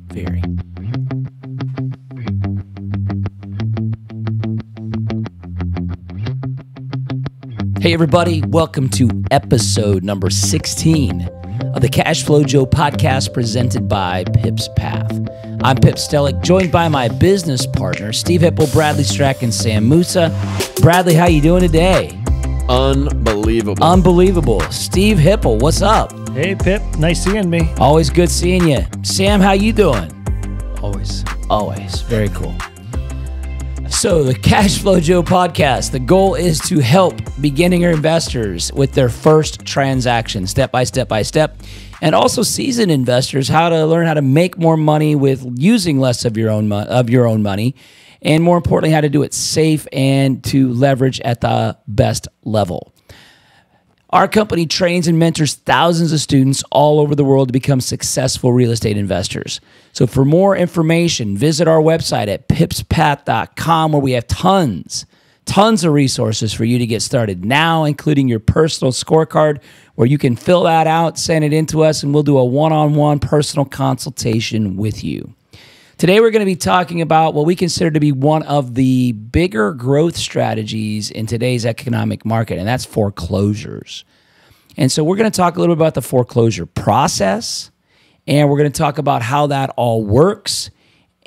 Very. Hey, everybody. Welcome to episode number 16 of the Cash Flow Joe podcast presented by Pip's Path. I'm Pip Stellick, joined by my business partner, Steve Hipple, Bradley Strack, and Sam Musa. Bradley, how you doing today? Unbelievable. Unbelievable. Steve Hipple, what's up? Hey, Pip. Nice seeing me. Always good seeing you. Sam, how you doing? Always. Always. Very cool. So the Cash Flow Joe podcast, the goal is to help beginning investors with their first transaction, step by step, and also seasoned investors how to learn how to make more money with using less of your own money, and more importantly, how to do it safe and to leverage at the best level. Our company trains and mentors thousands of students all over the world to become successful real estate investors. So for more information, visit our website at pipspath.com, where we have tons of resources for you to get started now, including your personal scorecard, where you can fill that out, send it in to us, and we'll do a one-on-one personal consultation with you. Today, we're going to be talking about what we consider to be one of the bigger growth strategies in today's economic market, and that's foreclosures. And so we're going to talk a little bit about the foreclosure process, and we're going to talk about how that all works.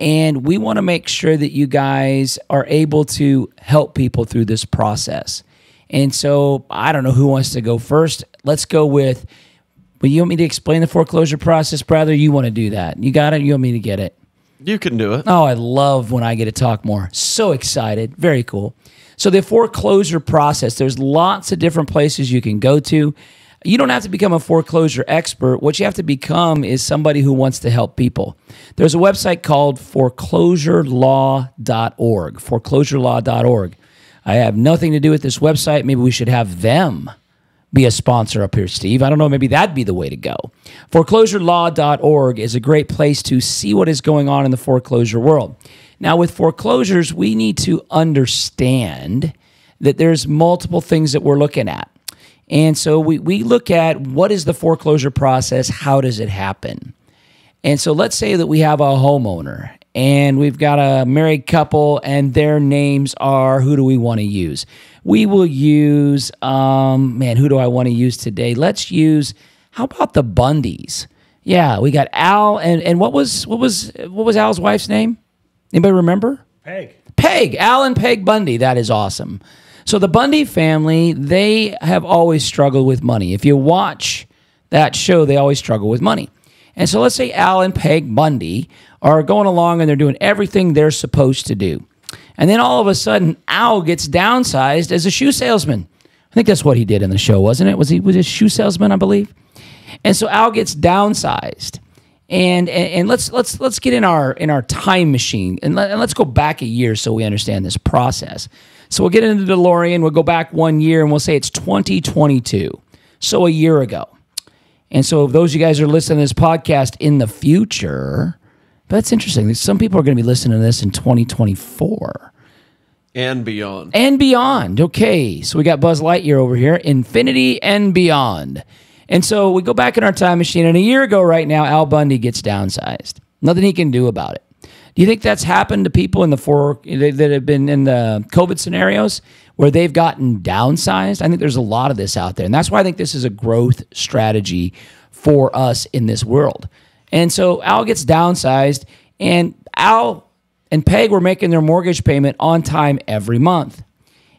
And we want to make sure that you guys are able to help people through this process. And so I don't know who wants to go first. Let's go with, well, you want me to explain the foreclosure process, Bradley? You want to do that? You got it? You want me to get it? You can do it. Oh, I love when I get to talk more. So excited. Very cool. So the foreclosure process, there's lots of different places you can go to. You don't have to become a foreclosure expert. What you have to become is somebody who wants to help people. There's a website called foreclosurelaw.org, foreclosurelaw.org. I have nothing to do with this website. Maybe we should have them be a sponsor up here, Steve. I don't know. Maybe that'd be the way to go. Foreclosurelaw.org is a great place to see what is going on in the foreclosure world. Now, with foreclosures, we need to understand that there's multiple things that we're looking at. And so we look at what is the foreclosure process, how does it happen? And so let's say that we have a homeowner and we've got a married couple and their names are, who do we want to use? We will use, who do I want to use today? Let's use, how about the Bundys? Yeah, we got Al, and what was Al's wife's name? Anybody remember? Peg, Al and Peg Bundy. That is awesome. So the Bundy family, they have always struggled with money. If you watch that show, they always struggle with money. And so let's say Al and Peg Bundy are going along and they're doing everything they're supposed to do. And then all of a sudden, Al gets downsized as a shoe salesman. I think that's what he did in the show, wasn't it? Was he a shoe salesman, I believe? And so Al gets downsized. And let's get in our time machine and let's go back a year so we understand this process. So we'll get into the DeLorean, we'll go back 1 year, and we'll say it's 2022, so a year ago. And so if those of you guys are listening to this podcast in the future, that's interesting. Some people are going to be listening to this in 2024. And beyond. And beyond. Okay, so we got Buzz Lightyear over here, infinity and beyond. And so we go back in our time machine, and a year ago right now, Al Bundy gets downsized. Nothing he can do about it. Do you think that's happened to people in that have been in the COVID scenarios where they've gotten downsized? I think there's a lot of this out there. And that's why I think this is a growth strategy for us in this world. And so Al gets downsized, and Al and Peg were making their mortgage payment on time every month.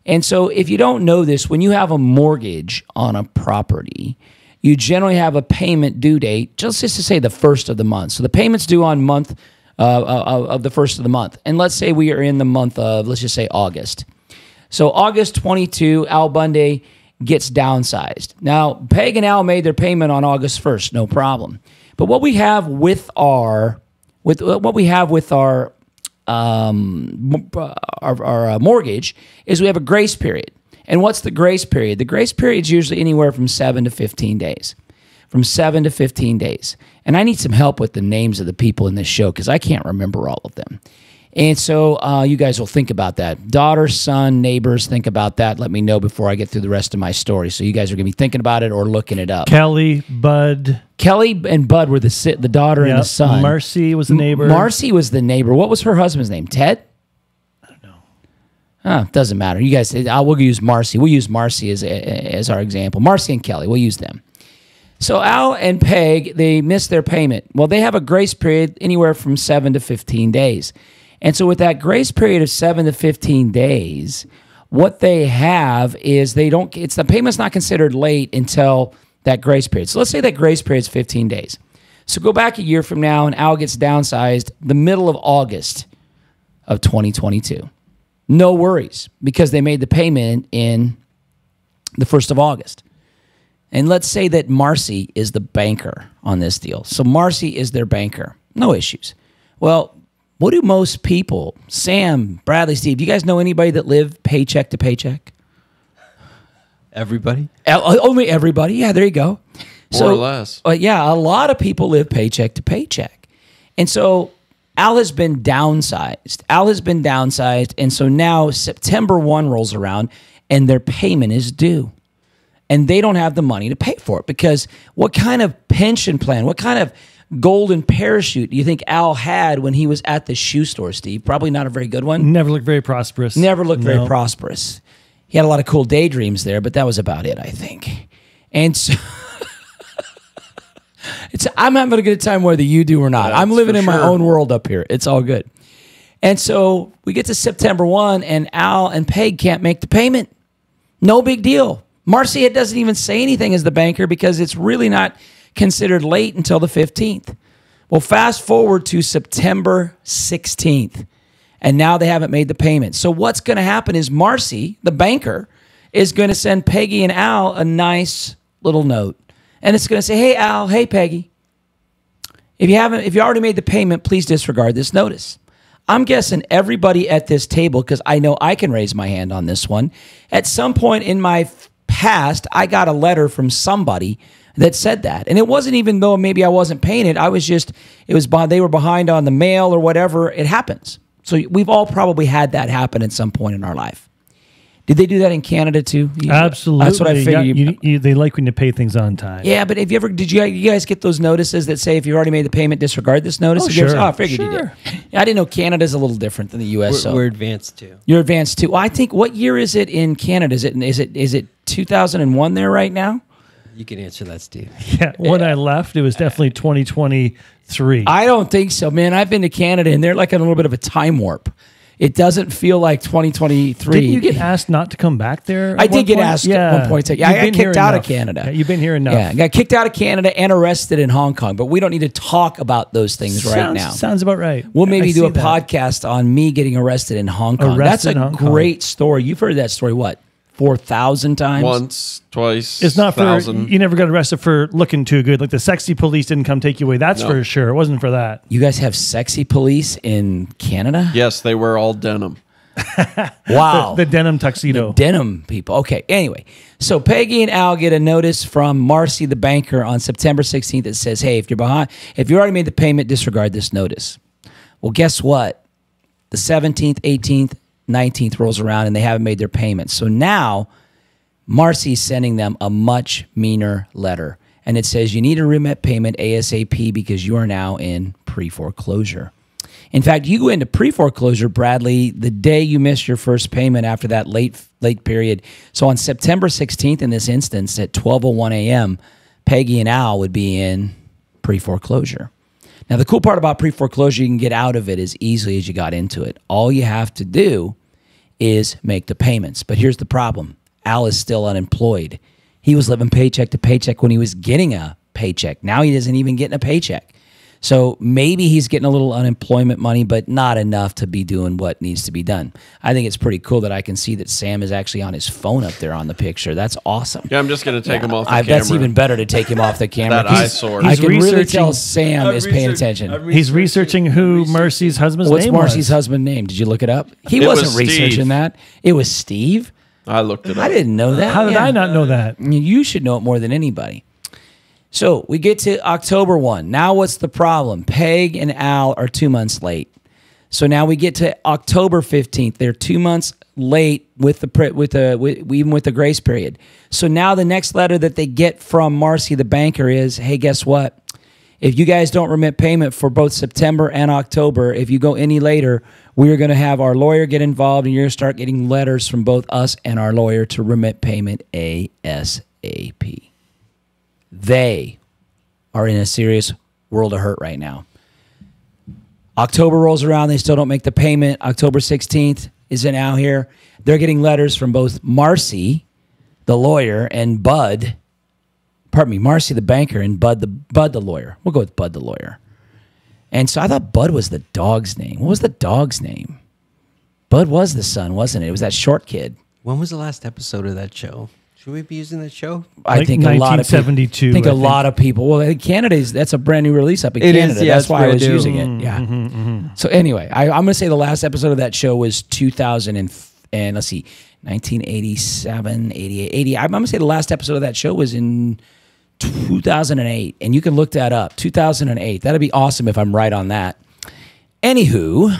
And so if you don't know this, when you have a mortgage on a property, you generally have a payment due date, just to say the first of the month. So the payment's due on month of the first of the month. And let's say we are in the month of, let's just say August. So August 22, Al Bundy gets downsized. Now, Peg and Al made their payment on August 1st, no problem. But what we have with our mortgage is we have a grace period. And what's the grace period? The grace period is usually anywhere from 7 to 15 days. From 7 to 15 days. And I need some help with the names of the people in this show because I can't remember all of them. And so you guys will think about that. Daughter, son, neighbors, think about that. Let me know before I get through the rest of my story. So you guys are going to be thinking about it or looking it up. Kelly, Bud. Kelly and Bud were the daughter and the son. Marcy was the neighbor. Marcy was the neighbor. What was her husband's name? Ted? I don't know. Doesn't matter. You guys, we'll use Marcy. We'll use Marcy as our example. Marcy and Kelly, we'll use them. So Al and Peg, they missed their payment. Well, they have a grace period anywhere from 7 to 15 days. And so with that grace period of 7 to 15 days, what they have is the payment's not considered late until that grace period. So let's say that grace period is 15 days. So go back a year from now and Al gets downsized the middle of August of 2022. No worries, because they made the payment in the 1st of August. And let's say that Marcy is the banker on this deal. So Marcy is their banker. No issues. Well, what do most people, Sam, Bradley, Steve, do you guys know anybody that live paycheck to paycheck? Everybody? Only everybody. Yeah, there you go. More or less. Yeah, a lot of people live paycheck to paycheck. And so Al has been downsized. And so now September 1 rolls around and their payment is due. And they don't have the money to pay for it because what kind of pension plan, what kind of golden parachute do you think Al had when he was at the shoe store, Steve? Probably not a very good one. Never looked very prosperous. Very prosperous. He had a lot of cool daydreams there, but that was about it, I think. And so I'm having a good time whether you do or not. I'm living in my own world up here. It's all good. And so we get to September 1 and Al and Peg can't make the payment. No big deal. Marcy doesn't even say anything as the banker because it's really not considered late until the 15th. Well, fast forward to September 16th, and now they haven't made the payment. So what's going to happen is Marcy, the banker, is going to send Peggy and Al a nice little note. And it's going to say, hey, Al, hey, Peggy, if you already made the payment, please disregard this notice. I'm guessing everybody at this table, because I know I can raise my hand on this one, at some point in my past, I got a letter from somebody that said that. And it wasn't even though maybe I wasn't paying it. They were behind on the mail or whatever. It happens. So we've all probably had that happen at some point in our life. Did they do that in Canada too? Absolutely. That's what I figured. They like when you pay things on time. Yeah, but did you guys get those notices that say if you already made the payment, disregard this notice? Oh, sure. I figured you did. I didn't know Canada's a little different than the U.S. We're advanced too. You're advanced too. Well, I think, what year is it in Canada? Is it 2001 there right now? You can answer that, Steve. Yeah, when I left, it was definitely 2023. I don't think so, man. I've been to Canada, and they're like in a little bit of a time warp. It doesn't feel like 2023. Didn't you get asked not to come back there? I did get asked at one point. Yeah, I got kicked out of Canada. Yeah, you've been here enough. Yeah, I got kicked out of Canada and arrested in Hong Kong. But we don't need to talk about those things right now. Sounds about right. We'll maybe do a podcast on me getting arrested in Hong Kong. That's a great story. You've heard that story, what, 4,000 times? Once, twice, It's not 1,000. You never got arrested for looking too good. Like the sexy police didn't come take you away. That's for sure. It wasn't for that. You guys have sexy police in Canada? Yes, they wear all denim. Wow. The denim tuxedo. The denim people. Okay, anyway. So Peggy and Al get a notice from Marcy, the banker, on September 16th that says, hey, if you already made the payment, disregard this notice. Well, guess what? The 17th, 18th, 19th rolls around and they haven't made their payments. So now Marcy's sending them a much meaner letter. And it says, you need to remit payment ASAP because you are now in pre-foreclosure. In fact, you go into pre-foreclosure, Bradley, the day you miss your first payment after that late period. So on September 16th, in this instance, at 12:01 a.m., Peggy and Al would be in pre-foreclosure. Now, the cool part about pre-foreclosure, you can get out of it as easily as you got into it. All you have to do is make the payments. But here's the problem. Al is still unemployed. He was living paycheck to paycheck when he was getting a paycheck. Now he isn't even getting a paycheck. So maybe he's getting a little unemployment money, but not enough to be doing what needs to be done. I think it's pretty cool that I can see that Sam is actually on his phone up there on the picture. That's awesome. Yeah, I'm just going to take him off the camera. That's even better to take him off the camera. That eyesore. I can really tell Sam is paying attention. He's researching who Marcy's husband's name was. What's Marcy's husband's name? Did you look it up? He wasn't researching that. It was Steve. I looked it up. I didn't know that. How did I not know that? You should know it more than anybody. So we get to October 1. Now what's the problem? Peg and Al are 2 months late. So now we get to October 15th. They're 2 months late with even with the grace period. So now the next letter that they get from Marcy the banker is, hey, guess what? If you guys don't remit payment for both September and October, if you go any later, we're going to have our lawyer get involved, and you're going to start getting letters from both us and our lawyer to remit payment ASAP. They are in a serious world of hurt right now. October rolls around, they still don't make the payment. October 16th isn't out here. They're getting letters from both Marcy, the lawyer, and Marcy the banker and Bud the lawyer. We'll go with Bud the lawyer. And so I thought Bud was the dog's name. What was the dog's name? Bud was the son, wasn't it? It was that short kid. When was the last episode of that show? Should we be using that show? I think a lot of people. 1972. I think a lot of people. Well, in Canada, that's a brand new release up in Canada. Yeah, that's why I was brand new. using it. Yeah. So anyway, I'm going to say the last episode of that show was 2000 and let's see, 1987, 88, 80. I'm going to say the last episode of that show was in 2008, and you can look that up. 2008. That'd be awesome if I'm right on that. Anywho,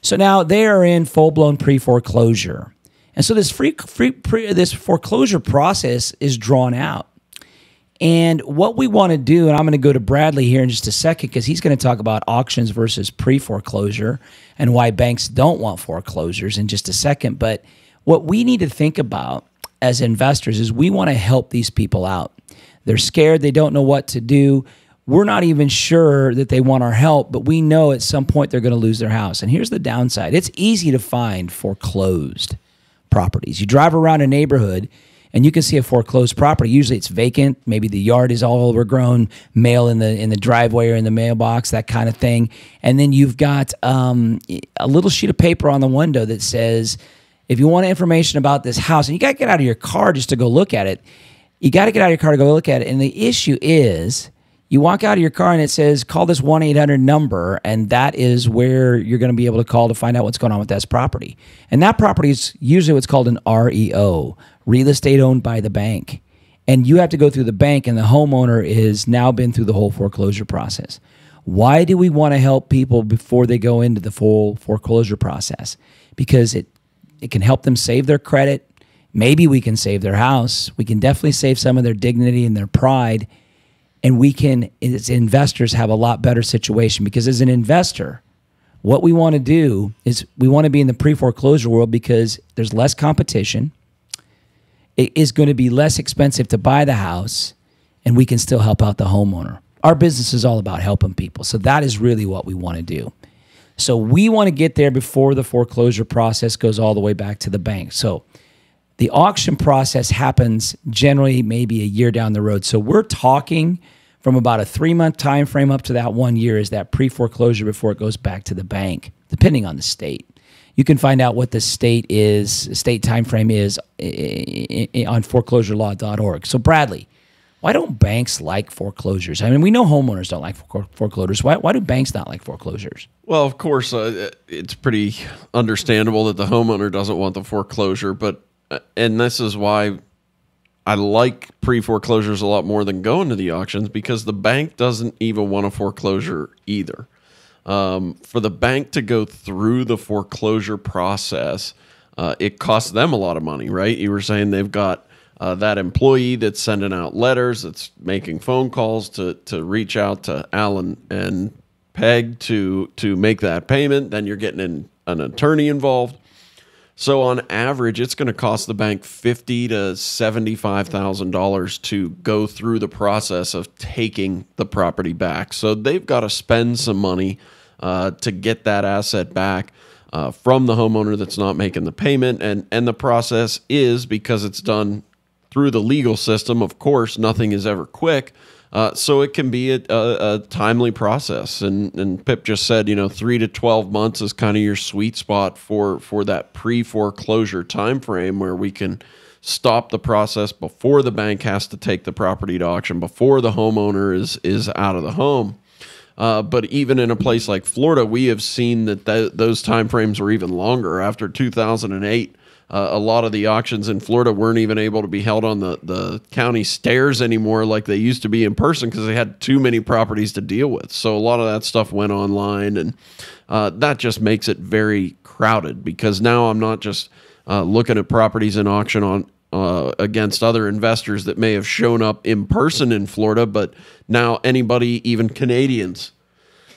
so now they are in full-blown pre-foreclosure. And so this this foreclosure process is drawn out. And what we want to do, and I'm going to go to Bradley here in just a second because he's going to talk about auctions versus pre-foreclosure and why banks don't want foreclosures in just a second. But what we need to think about as investors is we want to help these people out. They're scared. They don't know what to do. We're not even sure that they want our help, but we know at some point they're going to lose their house. And here's the downside. It's easy to find foreclosed properties. You drive around a neighborhood and you can see a foreclosed property. Usually it's vacant. Maybe the yard is all overgrown, mail in the driveway or in the mailbox, that kind of thing. And then you've got a little sheet of paper on the window that says, if you want information about this house, and you got to get out of your car just to go look at it. You got to get out of your car to go look at it. And the issue is, you walk out of your car and it says, call this 1-800 number, and that is where you're going to be able to call to find out what's going on with that property. And that property is usually what's called an REO, real estate owned by the bank. And you have to go through the bank, and the homeowner has now been through the whole foreclosure process. Why do we want to help people before they go into the full foreclosure process? Because it can help them save their credit. Maybe we can save their house. We can definitely save some of their dignity and their pride. And we can, as investors, have a lot better situation, because as an investor, what we want to do is we want to be in the pre-foreclosure world because there's less competition. It is going to be less expensive to buy the house, and we can still help out the homeowner. Our business is all about helping people. So that is really what we want to do. So we want to get there before the foreclosure process goes all the way back to the bank. So the auction process happens generally maybe a year down the road. So we're talking from about a 3-month time frame up to that 1 year is that pre-foreclosure before it goes back to the bank, depending on the state. You can find out what the state time frame is on foreclosurelaw.org. So Bradley, why don't banks like foreclosures? I mean, we know homeowners don't like foreclosures. Why do banks not like foreclosures? Well, of course, it's pretty understandable that the homeowner doesn't want the foreclosure, and this is why I like pre-foreclosures a lot more than going to the auctions, because the bank doesn't even want a foreclosure either. For the bank to go through the foreclosure process, it costs them a lot of money, right? You were saying they've got that employee that's sending out letters, that's making phone calls to reach out to Alan and Peg to make that payment. Then you're getting an attorney involved. So on average, it's going to cost the bank $50,000 to $75,000 to go through the process of taking the property back. So they've got to spend some money to get that asset back from the homeowner that's not making the payment. And the process is, because it's done through the legal system, of course, nothing is ever quick. So it can be a timely process. And Pip just said, 3 to 12 months is kind of your sweet spot for that pre-foreclosure time frame, where we can stop the process before the bank has to take the property to auction, before the homeowner is out of the home. But even in a place like Florida, we have seen that those time frames were even longer. After 2008, A lot of the auctions in Florida weren't even able to be held on the county stairs anymore like they used to be in person because they had too many properties to deal with. So a lot of that stuff went online, and that just makes it very crowded because now I'm not just looking at properties in auction on against other investors that may have shown up in person in Florida, but now anybody, even Canadians.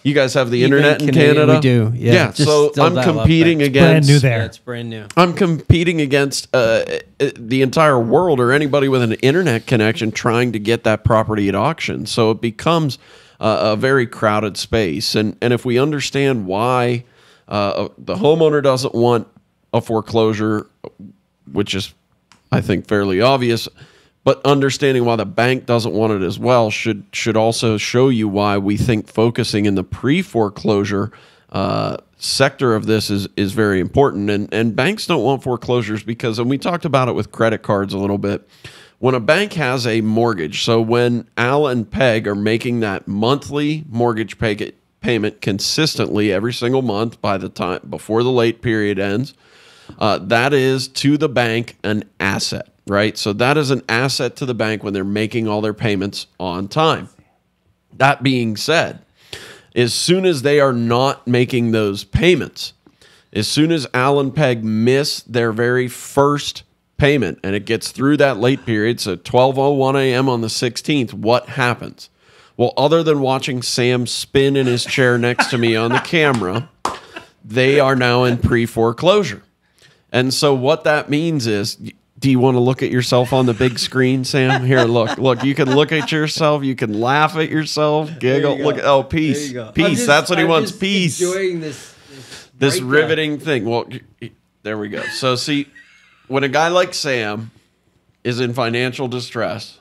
You guys have the internet in Canada? We do. Yeah. So I'm competing against. Brand new there. Yeah, it's brand new. I'm competing against the entire world or anybody with an internet connection trying to get that property at auction. So it becomes a very crowded space. And if we understand why the homeowner doesn't want a foreclosure, which is, I think, fairly obvious, but understanding why the bank doesn't want it as well should also show you why we think focusing in the pre-foreclosure sector of this is very important. And banks don't want foreclosures because, and we talked about it with credit cards a little bit, when a bank has a mortgage, so when Al and Peg are making that monthly mortgage payment consistently every single month by the time before the late period ends, that is to the bank an asset. Right? So that is an asset to the bank when they're making all their payments on time. That being said, as soon as they are not making those payments, as soon as Al and Peg miss their very first payment and it gets through that late period, so 12:01 a.m. on the 16th, what happens? Well, other than watching Sam spin in his chair next to me on the camera, they are now in pre-foreclosure. And so what that means is, do you want to look at yourself on the big screen, Sam? Here, look. You can look at yourself. You can laugh at yourself, giggle. Look at peace. Peace. That's what he wants. Peace. Enjoying this riveting thing. Well, there we go. So see, when a guy like Sam is in financial distress,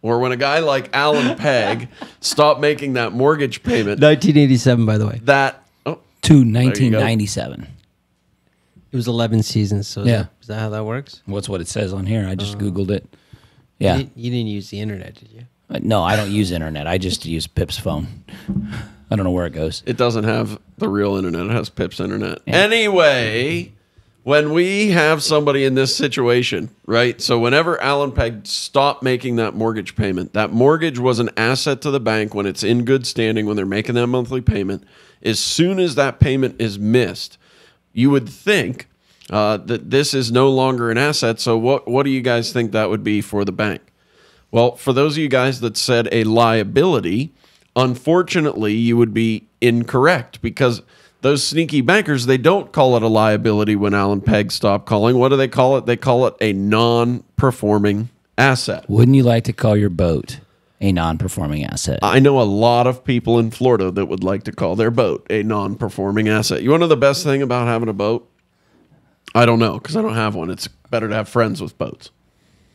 or when a guy like Alan Peg stopped making that mortgage payment, 1987, by the way. To 1997. It was 11 seasons, so Yeah. is that how that works? What's what it says on here? I just Googled it. Yeah. You didn't use the internet, did you? No, I don't use internet. I just use Pip's phone. I don't know where it goes. It doesn't have the real internet. It has Pip's internet. Yeah. Anyway, when we have somebody in this situation, right? So whenever Alan Peg stopped making that mortgage payment, that mortgage was an asset to the bank when it's in good standing, when they're making that monthly payment. As soon as that payment is missed, you would think that this is no longer an asset. So what do you guys think that would be for the bank? Well, for those of you guys that said a liability, unfortunately, you would be incorrect because those sneaky bankers, they don't call it a liability when Alan Peg stopped calling. What do they call it? They call it a non-performing asset. Wouldn't you like to call your boat a non-performing asset? I know a lot of people in Florida that would like to call their boat a non-performing asset. You want to know the best thing about having a boat? I don't know, because I don't have one. It's better to have friends with boats.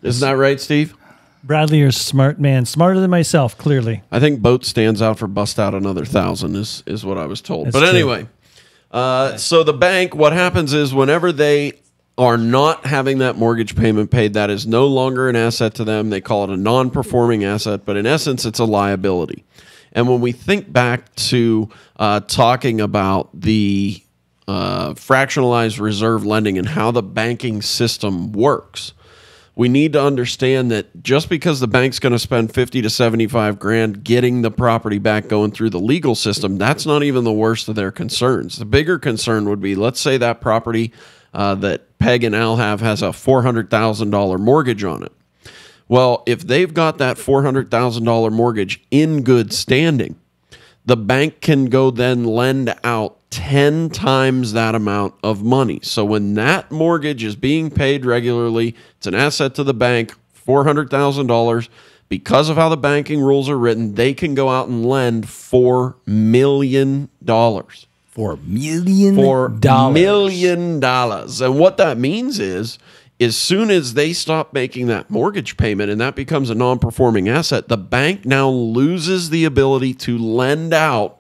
Isn't that right, Steve? Bradley, you're a smart man. Smarter than myself, clearly. I think boat stands out for bust out another 1,000 is what I was told. That's but true. anyway, so the bank, what happens is whenever they are not having that mortgage payment paid, that is no longer an asset to them. They call it a non-performing asset, but in essence, it's a liability. And when we think back to talking about the fractionalized reserve lending and how the banking system works, we need to understand that just because the bank's going to spend 50 to 75 grand getting the property back going through the legal system, that's not even the worst of their concerns. The bigger concern would be, let's say that property that Peg and Al has a $400,000 mortgage on it. Well, if they've got that $400,000 mortgage in good standing, the bank can go then lend out 10 times that amount of money. So when that mortgage is being paid regularly, it's an asset to the bank, $400,000. Because of how the banking rules are written, they can go out and lend $4 million. $4 million? $4 million. And what that means is, as soon as they stop making that mortgage payment and that becomes a non-performing asset, the bank now loses the ability to lend out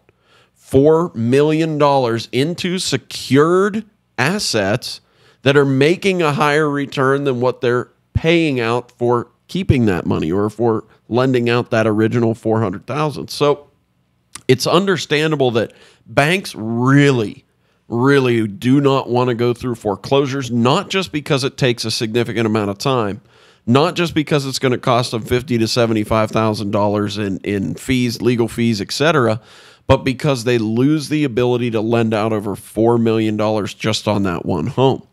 $4 million into secured assets that are making a higher return than what they're paying out for keeping that money or for lending out that original $400,000. So it's understandable that banks really really do not want to go through foreclosures, not just because it takes a significant amount of time, not just because it's going to cost them $50,000 to $75,000 in fees, legal fees, etc., but because they lose the ability to lend out over $4 million just on that one home.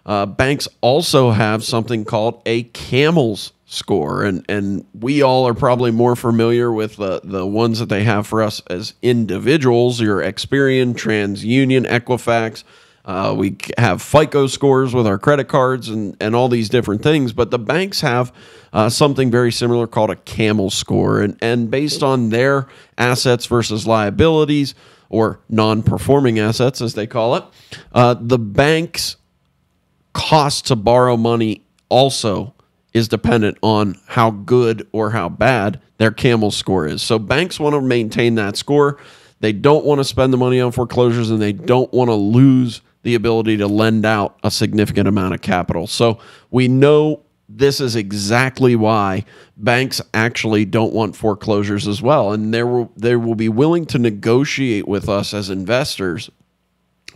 Banks also have something called a CAMELS score, and we all are probably more familiar with the ones that they have for us as individuals, your Experian, TransUnion, Equifax. We have FICO scores with our credit cards and all these different things, but the banks have something very similar called a CAMELS score, and based on their assets versus liabilities, or non-performing assets as they call it, the bank's cost to borrow money also is dependent on how good or how bad their CAMELS score is. So banks want to maintain that score. They don't want to spend the money on foreclosures, and they don't want to lose the ability to lend out a significant amount of capital. So we know this is exactly why banks actually don't want foreclosures as well. And they will be willing to negotiate with us as investors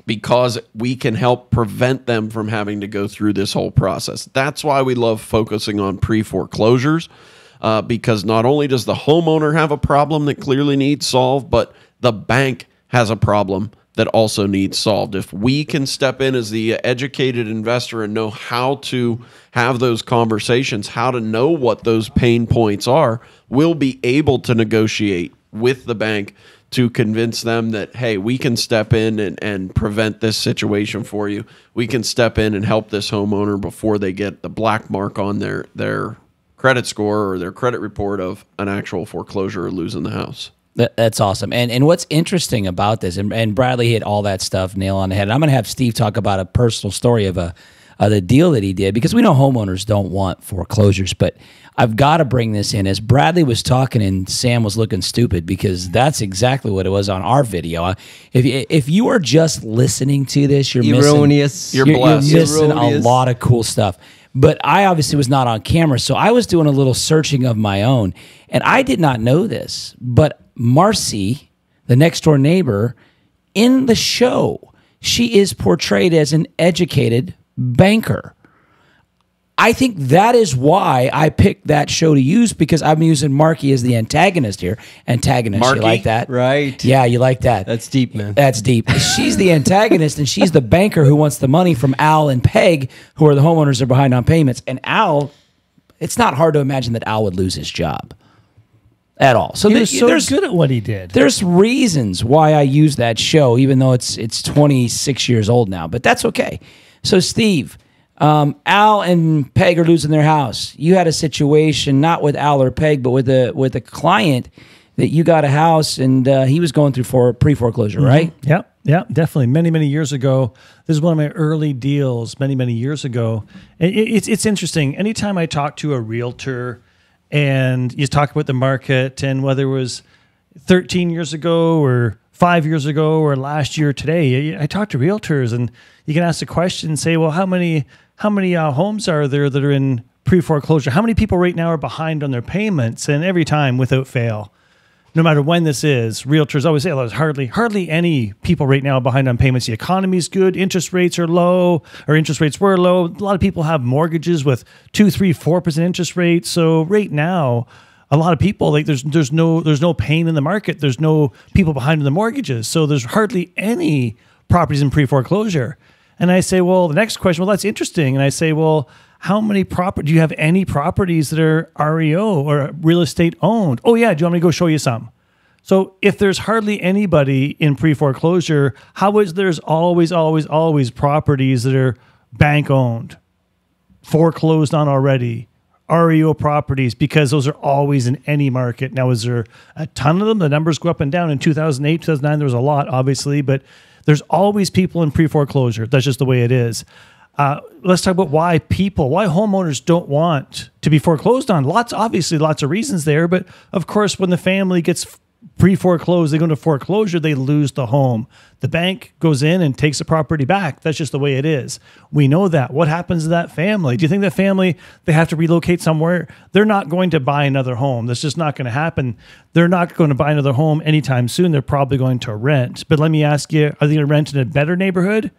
because we can help prevent them from having to go through this whole process. That's why we love focusing on pre-foreclosures, because not only does the homeowner have a problem that clearly needs solved, but the bank has a problem that also needs solved. If we can step in as the educated investor and know how to have those conversations, how to know what those pain points are, we'll be able to negotiate with the bank to convince them that, hey, we can step in and prevent this situation for you. We can step in and help this homeowner before they get the black mark on their credit score or their credit report of an actual foreclosure or losing the house. That's awesome. And what's interesting about this, and Bradley hit all that stuff nail on the head. I'm going to have Steve talk about a personal story of the deal that he did, because we know homeowners don't want foreclosures, but I've got to bring this in. As Bradley was talking and Sam was looking stupid, because that's exactly what it was on our video. If you are just listening to this, you're erroneous. You're missing a lot of cool stuff. But I obviously was not on camera, so I was doing a little searching of my own, and I did not know this, but Marcy, the next door neighbor, in the show, she is portrayed as an educated banker. I think that is why I picked that show to use, because I'm using Marky as the antagonist here. Antagonist, Marky? You like that? Right. Yeah, you like that. That's deep, man. That's deep. She's the antagonist, and she's the banker who wants the money from Al and Peg, who are the homeowners that are behind on payments. And Al, it's not hard to imagine that Al would lose his job at all. So He was so good at what he did. There's reasons why I use that show, even though it's 26 years old now, but that's okay. So Steve, Al and Peg are losing their house. You had a situation not with Al or Peg, but with a client that you got a house, and he was going through pre-foreclosure, right? Yep, definitely. Many years ago. This is one of my early deals many years ago. It's interesting. Anytime I talk to a realtor and you talk about the market and whether it was 13 years ago or 5 years ago or last year today, I talk to realtors, and you can ask the question and say, well, how many homes are there that are in pre-foreclosure? How many people right now are behind on their payments? And every time, without fail, no matter when this is, realtors always say, oh, there's hardly any people right now behind on payments. The economy's good, interest rates are low, or interest rates were low. A lot of people have mortgages with 2%, 3%, 4% interest rates. So right now, a lot of people, like there's no pain in the market. There's no people behind on the mortgages. So there's hardly any properties in pre-foreclosure. And I say, well, the next question, well, that's interesting. And I say, well, how many do you have any properties that are REO or real estate owned? Oh yeah, do you want me to go show you some? So if there's hardly anybody in pre-foreclosure, how is there's always properties that are bank owned, foreclosed on already, REO properties, because those are always in any market. Now, is there a ton of them? The numbers go up and down. In 2008, 2009, there was a lot, obviously, but there's always people in pre-foreclosure. That's just the way it is. Let's talk about why homeowners don't want to be foreclosed on. Lots of reasons there, but of course, when the family gets pre-foreclose, they go into foreclosure, they lose the home. The bank goes in and takes the property back. That's just the way it is. We know that. What happens to that family? Do you think that family, they have to relocate somewhere? They're not going to buy another home. That's just not going to happen. They're not going to buy another home anytime soon. They're probably going to rent. But let me ask you, are they going to rent in a better neighborhood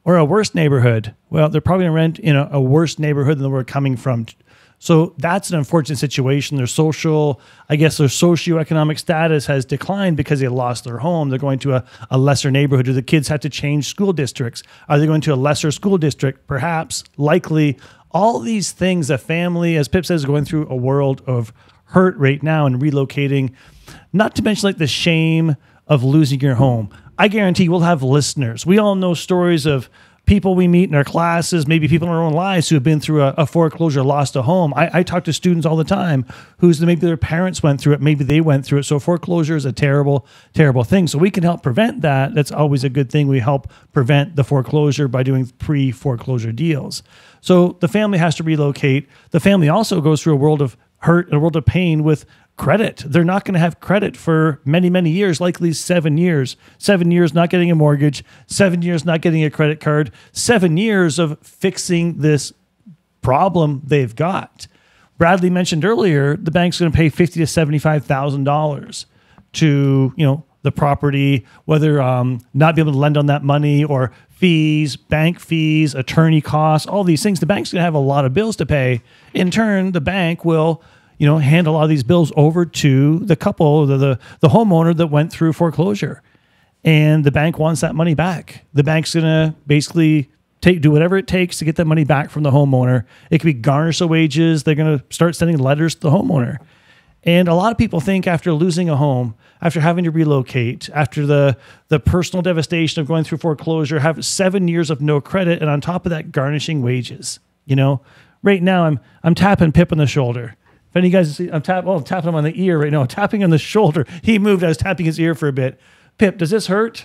or a worse neighborhood? Well, they're probably going to rent in a worse neighborhood than we're coming from. So that's an unfortunate situation. Their socioeconomic status has declined because they lost their home. They're going to a lesser neighborhood. Do the kids have to change school districts? Are they going to a lesser school district? Perhaps, likely. All these things, a family, as Pip says, is going through a world of hurt right now and relocating, not to mention like the shame of losing your home. I guarantee we'll have listeners. We all know stories of people we meet in our classes, maybe people in our own lives who have been through a foreclosure, lost a home. I talk to students all the time who's maybe their parents went through it, maybe they went through it. So foreclosure is a terrible, terrible thing. So we can help prevent that. That's always a good thing. We help prevent the foreclosure by doing pre-foreclosure deals. So the family has to relocate. The family also goes through a world of hurt, a world of pain with credit. They're not going to have credit for many, many years, likely 7 years. 7 years not getting a mortgage, 7 years not getting a credit card, 7 years of fixing this problem they've got. Bradley mentioned earlier, the bank's going to pay $50,000 to $75,000 to, the property, whether not be able to lend on that money or fees, bank fees, attorney costs, all these things. The bank's going to have a lot of bills to pay. In turn, the bank will hand a lot of these bills over to the couple, the homeowner that went through foreclosure. And the bank wants that money back. The bank's going to basically do whatever it takes to get that money back from the homeowner. It could be garnish the wages. They're going to start sending letters to the homeowner. And a lot of people think after losing a home, after having to relocate, after the personal devastation of going through foreclosure, have 7 years of no credit, and on top of that, garnishing wages. Right now I'm tapping Pip on the shoulder. If any of you guys see, I'm tapping him on the ear right now. I'm tapping on the shoulder. He moved. I was tapping his ear for a bit. Pip, does this hurt?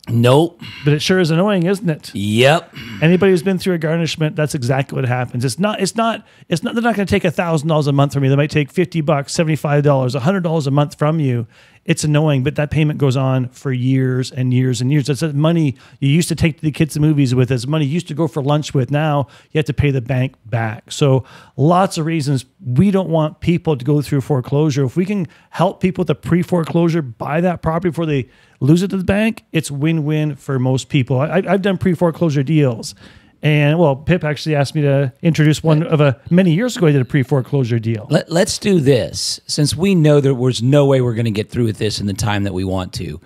Nope. But it sure is annoying, isn't it? Yep. Anybody who's been through a garnishment, that's exactly what happens. They're not going to take $1,000 a month from you. They might take $50, $75, $100 a month from you. It's annoying, but that payment goes on for years and years and years. That's money you used to take the kids to movies with. It's money you used to go for lunch with. Now you have to pay the bank back. So lots of reasons we don't want people to go through foreclosure. If we can help people with the pre-foreclosure buy that property before they lose it to the bank, it's win-win for most people. I've done pre-foreclosure deals. And Pip actually asked me to introduce one of many years ago. I did a pre-foreclosure deal. Let's do this. Since we know there was no way we're going to get through with this in the time that we want to,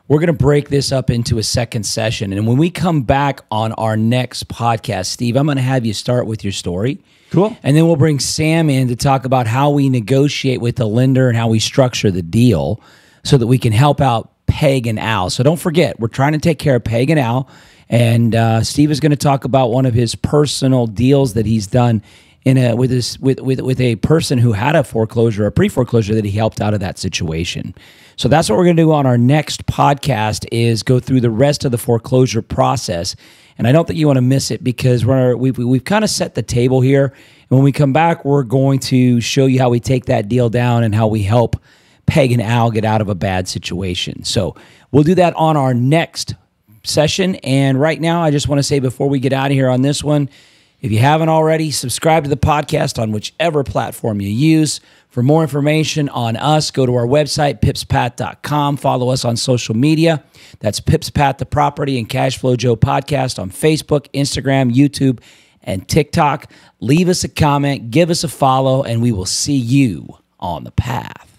we're going to break this up into a second session. And when we come back on our next podcast, Steve, I'm going to have you start with your story. Cool. And then we'll bring Sam in to talk about how we negotiate with the lender and how we structure the deal so that we can help out Peg and Al. So don't forget, we're trying to take care of Peg and Al. And Steve is going to talk about one of his personal deals that he's done with a person who had a foreclosure, a pre-foreclosure, that he helped out of that situation. So that's what we're going to do on our next podcast, is go through the rest of the foreclosure process. And I don't think you want to miss it, because we've kind of set the table here. And when we come back, we're going to show you how we take that deal down and how we help Peg and Al get out of a bad situation. So we'll do that on our next session. And right now, I just want to say, before we get out of here on this one, if you haven't already, subscribe to the podcast on whichever platform you use. For more information on us, go to our website, pipspat.com. Follow us on social media. That's Pipspat, the Property and Cashflow Joe podcast on Facebook, Instagram, YouTube, and TikTok. Leave us a comment, give us a follow, and we will see you on the path.